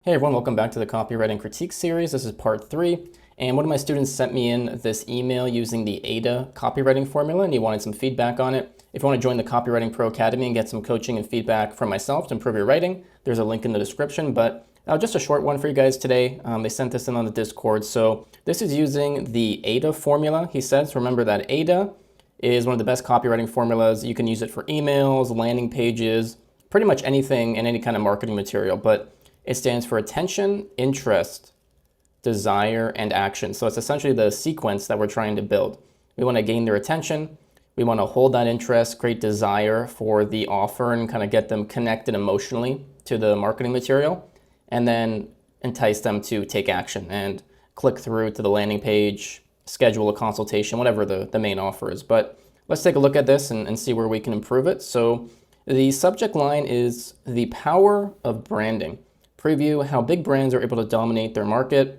Hey everyone, welcome back to the Copywriting Critique series. This is part 3, and one of my students sent me in this email using the AIDA copywriting formula, and he wanted some feedback on it. If you want to join the Copywriting Pro Academy and get some coaching and feedback from myself to improve your writing, there's a link in the description, but just a short one for you guys today. They sent this in on the Discord. So this is using the AIDA formula, he says. Remember that AIDA is one of the best copywriting formulas. You can use it for emails, landing pages, pretty much anything and any kind of marketing material, but it stands for attention, interest, desire, and action. So it's essentially the sequence that we're trying to build. We want to gain their attention. We want to hold that interest, create desire for the offer, and kind of get them connected emotionally to the marketing material, and then entice them to take action and click through to the landing page, schedule a consultation, whatever the main offer is. But let's take a look at this and see where we can improve it. So the subject line is the power of branding. Preview how big brands are able to dominate their market.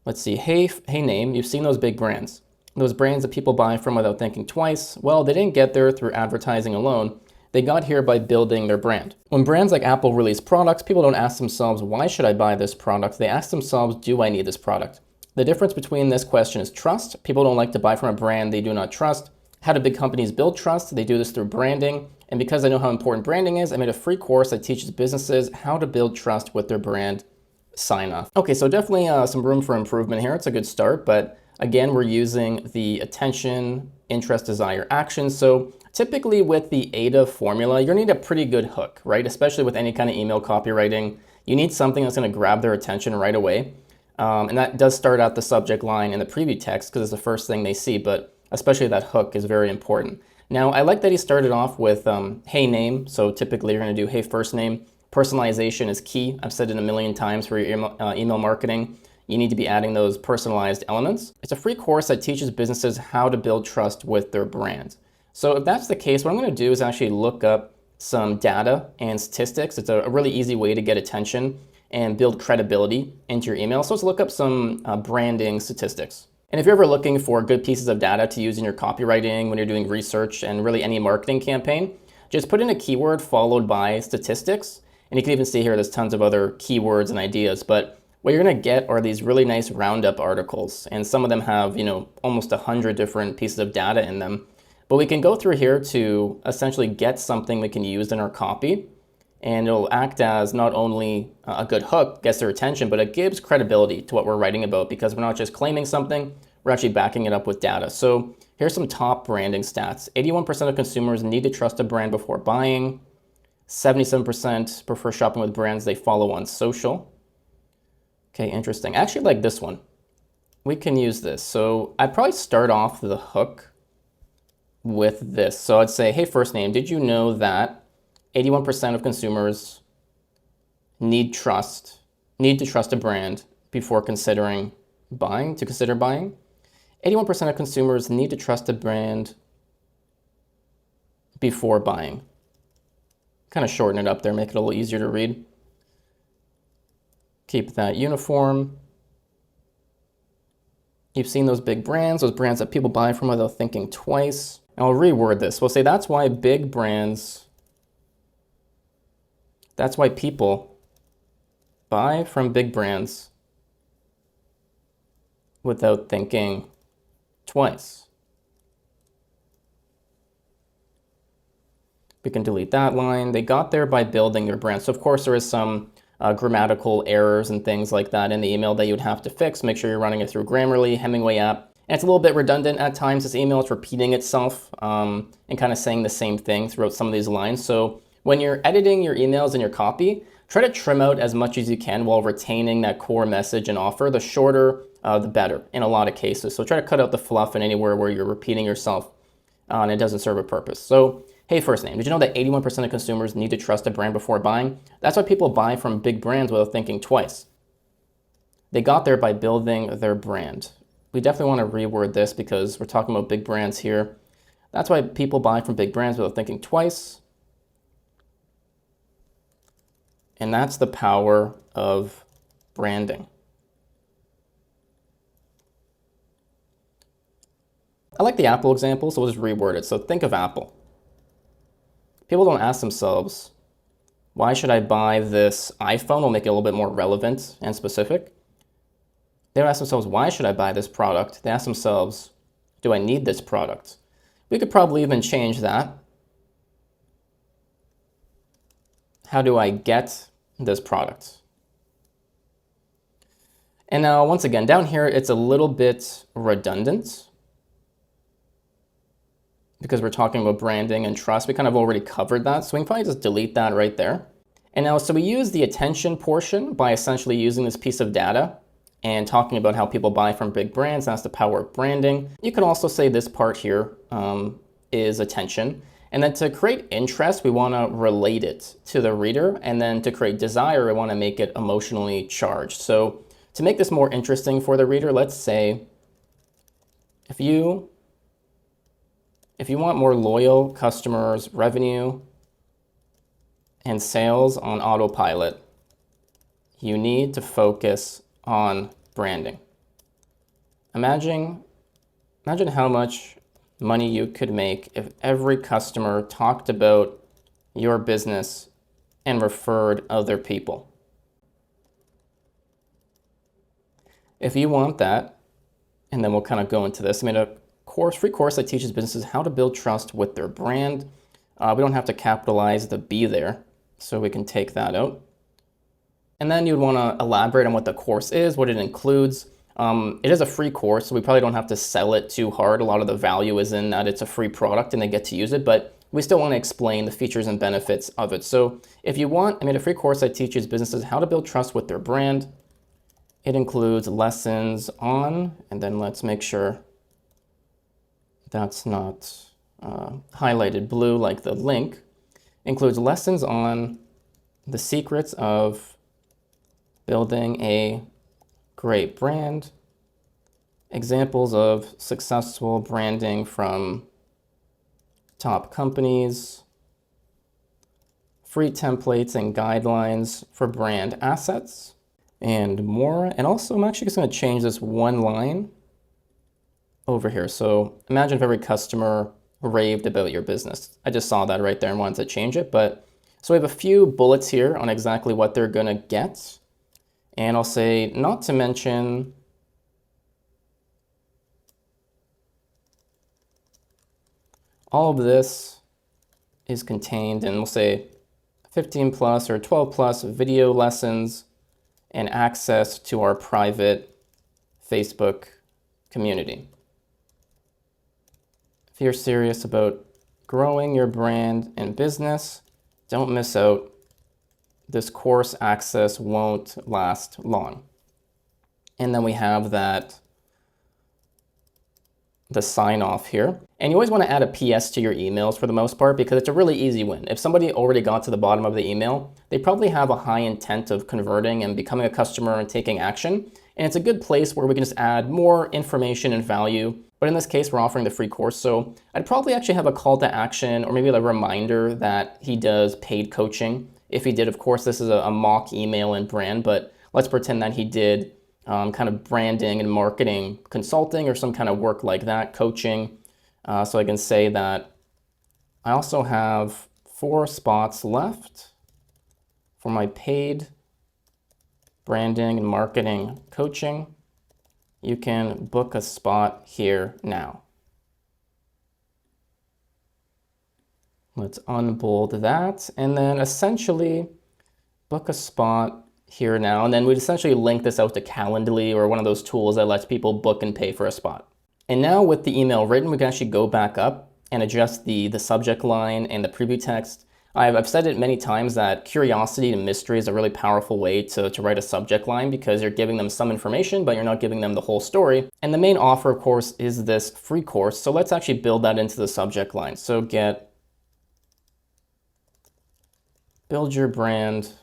Let's see, hey name, you've seen those big brands. Those brands that people buy from without thinking twice. Well, they didn't get there through advertising alone. They got here by building their brand. When brands like Apple release products, people don't ask themselves, why should I buy this product? They ask themselves, do I need this product? The difference between this question is trust. People don't like to buy from a brand they do not trust. How do big companies build trust? They do this through branding. And because I know how important branding is, I made a free course that teaches businesses how to build trust with their brand. Sign off. Okay, so definitely some room for improvement here. It's a good start, but again, we're using the attention, interest, desire, action. So typically with the AIDA formula, you're gonna need a pretty good hook, right? Especially with any kind of email copywriting. You need something that's gonna grab their attention right away. And that does start out the subject line in the preview text because it's the first thing they see, but especially that hook is very important. Now, I like that he started off with hey name. So typically you're gonna do hey first name. Personalization is key. I've said it a million times for your email marketing. You need to be adding those personalized elements. It's a free course that teaches businesses how to build trust with their brand. So if that's the case, what I'm gonna do is actually look up some data and statistics. It's a really easy way to get attention and build credibility into your email. So let's look up some branding statistics. And if you're ever looking for good pieces of data to use in your copywriting when you're doing research and really any marketing campaign, just put in a keyword followed by statistics. And you can even see here there's tons of other keywords and ideas, but what you're gonna get are these really nice roundup articles. And some of them have, almost 100 different pieces of data in them. But we can go through here to essentially get something we can use in our copy. And it'll act as not only a good hook, gets their attention, but it gives credibility to what we're writing about because we're not just claiming something, we're actually backing it up with data. So here's some top branding stats. 81% of consumers need to trust a brand before buying. 77% prefer shopping with brands they follow on social. Okay, interesting. I actually like this one. We can use this. So I'd probably start off the hook with this. So I'd say, hey, first name, did you know that 81% of consumers need to trust a brand before consider buying. 81% of consumers need to trust a brand before buying. Kind of shorten it up there, make it a little easier to read. Keep that uniform. You've seen those big brands, those brands that people buy from without thinking twice. And I'll reword this. We'll say that's why people buy from big brands without thinking twice. We can delete that line. They got there by building their brand. So of course there is some grammatical errors and things like that in the email that you would have to fix. Make sure you're running it through Grammarly, Hemingway app. And it's a little bit redundant at times. This email is repeating itself and kind of saying the same thing throughout some of these lines. So when you're editing your emails and your copy, try to trim out as much as you can while retaining that core message and offer. The shorter, the better in a lot of cases. So try to cut out the fluff and anywhere where you're repeating yourself and it doesn't serve a purpose. So, hey, first name, did you know that 81% of consumers need to trust a brand before buying? That's why people buy from big brands without thinking twice. They got there by building their brand. We definitely want to reword this because we're talking about big brands here. That's why people buy from big brands without thinking twice. And that's the power of branding. I like the Apple example, so we'll just reword it. So think of Apple. People don't ask themselves, why should I buy this iPhone? We'll make it a little bit more relevant and specific. They don't ask themselves, why should I buy this product? They ask themselves, do I need this product? We could probably even change that. How do I get this product? And now, once again, down here, it's a little bit redundant because we're talking about branding and trust. We kind of already covered that, so we can probably just delete that right there. And now, so we use the attention portion by essentially using this piece of data and talking about how people buy from big brands. That's the power of branding. You could also say this part here is attention. And then to create interest, we want to relate it to the reader. And then to create desire, we want to make it emotionally charged. So to make this more interesting for the reader, let's say if you want more loyal customers, revenue, and sales on autopilot, you need to focus on branding. Imagine how much money you could make if every customer talked about your business and referred other people. If you want that, and then we'll kind of go into this, I made a free course that teaches businesses how to build trust with their brand. We don't have to capitalize the B there, so we can take that out. And then you'd want to elaborate on what the course is, what it includes. It is a free course, so we probably don't have to sell it too hard. A lot of the value is in that it's a free product and they get to use it, but we still want to explain the features and benefits of it. So if you want, I made a free course that teaches businesses how to build trust with their brand. It includes lessons on, and then let's make sure that's not highlighted blue like the link, includes lessons on the secrets of building a great brand, examples of successful branding from top companies, free templates and guidelines for brand assets, and more. And also, I'm actually just going to change this one line over here. So imagine if every customer raved about your business. I just saw that right there and wanted to change it. But so we have a few bullets here on exactly what they're going to get. And I'll say, not to mention all of this is contained in, we'll say, 15 plus or 12 plus video lessons and access to our private Facebook community. If you're serious about growing your brand and business, don't miss out. This course access won't last long. And then we have the sign off here. And you always want to add a PS to your emails for the most part, because it's a really easy win. If somebody already got to the bottom of the email, they probably have a high intent of converting and becoming a customer and taking action. And it's a good place where we can just add more information and value. But in this case, we're offering the free course. So I'd probably actually have a call to action or maybe a reminder that he does paid coaching. If he did, of course, this is a mock email and brand, but let's pretend that he did kind of branding and marketing consulting or some kind of work like that, coaching. So I can say that I also have 4 spots left for my paid branding and marketing coaching. You can book a spot here now. Let's unbold that, and then essentially book a spot here now. And then we'd essentially link this out to Calendly or one of those tools that lets people book and pay for a spot. And now with the email written, we can actually go back up and adjust the subject line and the preview text. I've said it many times that curiosity and mystery is a really powerful way to write a subject line, because you're giving them some information, but you're not giving them the whole story. And the main offer, of course, is this free course. So let's actually build that into the subject line. So build your brand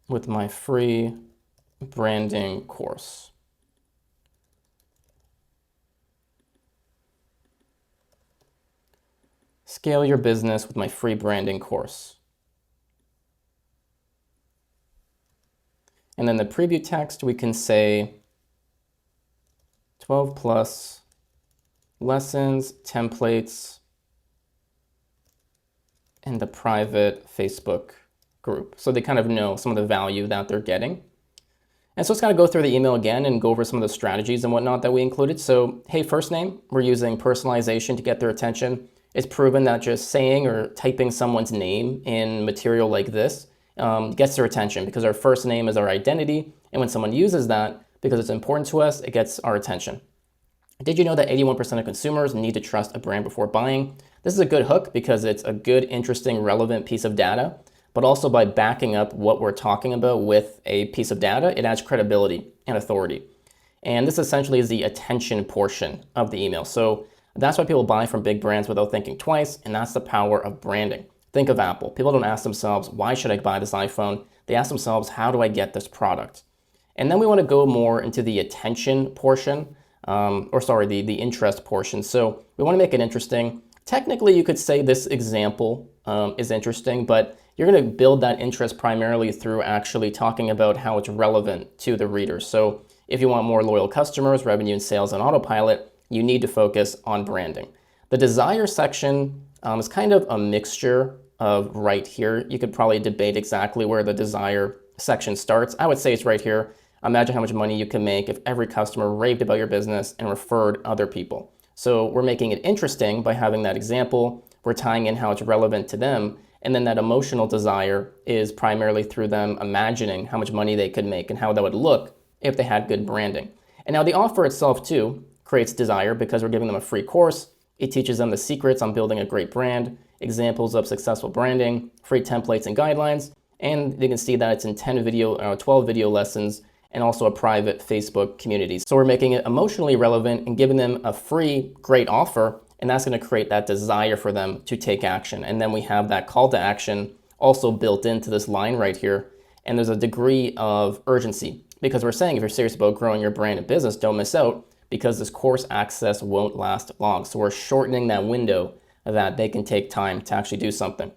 with my free branding course. Scale your business with my free branding course. And then the preview text, we can say 12 plus lessons, templates, and the private Facebook group. So they kind of know some of the value that they're getting. And so let's kind of go through the email again and go over some of the strategies and whatnot that we included. So, hey, first name, we're using personalization to get their attention. It's proven that just saying or typing someone's name in material like this gets their attention because our first name is our identity. And when someone uses that, because it's important to us, it gets our attention. Did you know that 81% of consumers need to trust a brand before buying? This is a good hook because it's a good, interesting, relevant piece of data. But also by backing up what we're talking about with a piece of data, it adds credibility and authority. And this essentially is the attention portion of the email. So that's why people buy from big brands without thinking twice, and that's the power of branding. Think of Apple. People don't ask themselves, why should I buy this iPhone? They ask themselves, how do I get this product? And then we want to go more into the attention portion, the interest portion. So we want to make it interesting. Technically, you could say this example is interesting, but you're going to build that interest primarily through actually talking about how it's relevant to the reader. So if you want more loyal customers, revenue and sales on autopilot, you need to focus on branding. The desire section is kind of a mixture of right here. You could probably debate exactly where the desire section starts. I would say it's right here. Imagine how much money you can make if every customer raved about your business and referred other people. So we're making it interesting by having that example. We're tying in how it's relevant to them. And then that emotional desire is primarily through them imagining how much money they could make and how that would look if they had good branding. And now the offer itself too creates desire because we're giving them a free course. It teaches them the secrets on building a great brand, examples of successful branding, free templates and guidelines. And you can see that it's in 12 video lessons and also a private Facebook community. So we're making it emotionally relevant and giving them a free, great offer. And that's going to create that desire for them to take action. And then we have that call to action also built into this line right here. And there's a degree of urgency because we're saying if you're serious about growing your brand and business, don't miss out because this course access won't last long. So we're shortening that window that they can take time to actually do something.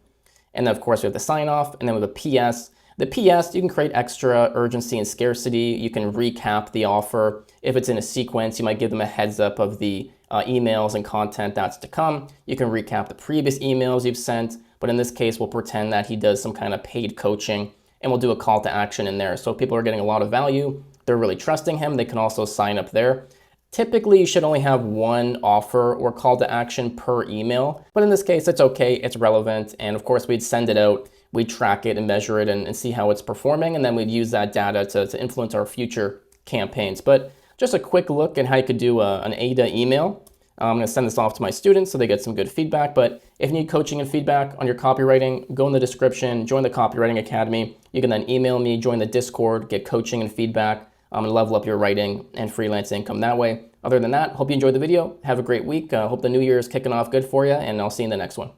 And then of course we have the sign off and then we have a PS. The PS, you can create extra urgency and scarcity. You can recap the offer. If it's in a sequence, you might give them a heads up of the emails and content that's to come. You can recap the previous emails you've sent, but in this case, we'll pretend that he does some kind of paid coaching and we'll do a call to action in there. So if people are getting a lot of value, they're really trusting him, they can also sign up there. Typically, you should only have one offer or call to action per email, but in this case, it's okay, it's relevant, and of course, we'd send it out, we'd track it and measure it and see how it's performing, and then we'd use that data to influence our future campaigns. But just a quick look at how you could do an AIDA email. I'm going to send this off to my students so they get some good feedback. But if you need coaching and feedback on your copywriting, go in the description, join the Copywriting Academy. You can then email me, join the Discord, get coaching and feedback, and level up your writing and freelance income that way. Other than that, hope you enjoyed the video. Have a great week. Hope the new year is kicking off good for you, and I'll see you in the next one.